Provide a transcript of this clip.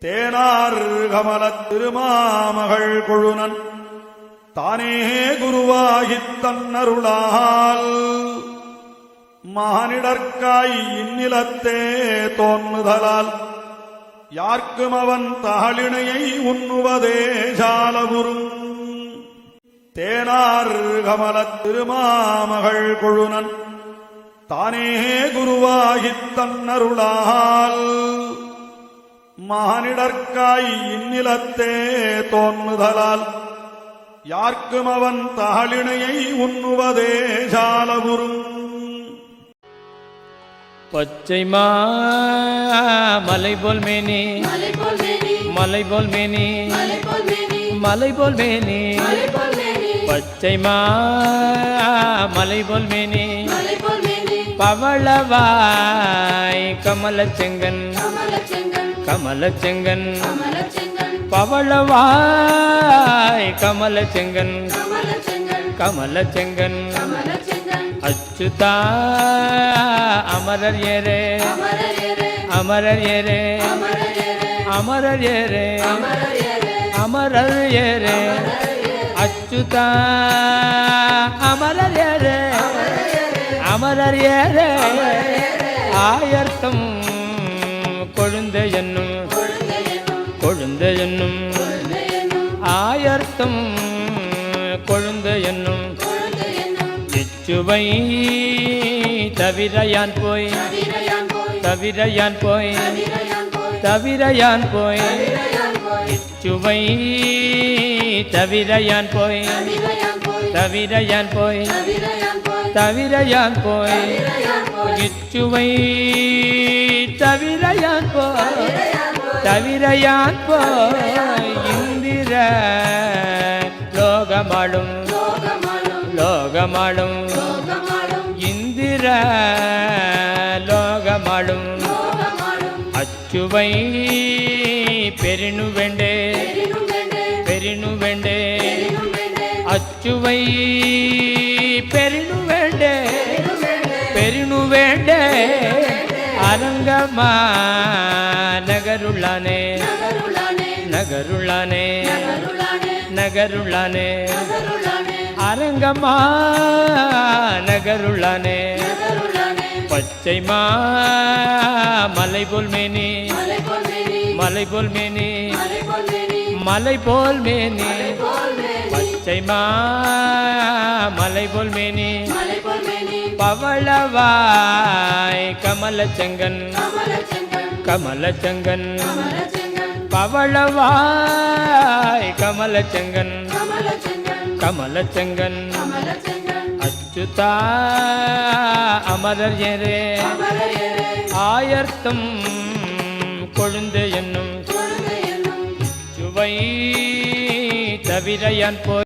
தேனார் கமலத் திருமாமகள் கொழுனன் தானே குருவாகித் தன்னருளால் மானிடர்க்காய் இந்நிலத்தே தோன்றுதலால் யார்க்கும் அவன் தாளிணையை உண்ணுவதே சாலபுரும். தேனார் கமலத் திருமாமகள் கொழுனன் தானே குருவாகித் தன்னருளால் மானிடர்க்காய் இந்நிலத்தே தோன்றுதலால் யார்க்கும் அவன் தாளிணையை உண்ணுவதே சாலபுரும். பச்சை மலை போல் மேனி மலை போல் மேனி மலை போல் மேனி பச்சை மலை போல் மேனி பவளவாய் கமலச்செங்கன் கமலச்செங்கன் பவளவாய் கமலச்செங்கன் கமலச்செங்கன் அச்சுதா அமரர் ஏரே அமரர் ஏரே அமரர் ஏரே அமரர் ஏரே அச்சுதா அமரர் ஏரே அமரர் ஏரே ஆயர்த்தம் கொழுந்த என்னும் கொழுந்த என்னும் ஆயர்த்தம் கொழுந்த என்னும் இச்சுவை தவிர யான் போய் தவிர யான் போய் தவிர யான் போய் இச்சுவை தவிர யான் போய் தவிர யான் போய் தவிர யான் போய் இச்சுவை தவிர யான் போய் தவிர யான் போய் இந்திர லோகமாளும் லோகமாளும் இந்திர லோகமாளும் அச்சுவை பெரினு வேண்டே பெரினு வேண்டே அச்சுவை பெரினு வேண்டே பெரினு வேண்டே அரங்கமா நகருளானே நகருளானே நகருளானே அரங்கமா நகருளானே பச்சை மலை போல் மேனி மலை போல் மேனி மலை போல் மேனி பச்சை மலை போல் மேனி பவளவாய் கமலச்செங்கன் கமலச்செங்கன் பவளவாய் கமலச்செங்கன் கமலச்செங்கன் அச்சுதா அமரர் ஏரே ஆயர்த்தம் கொழுந்த என்னும் சுவை தவிர யான் போய்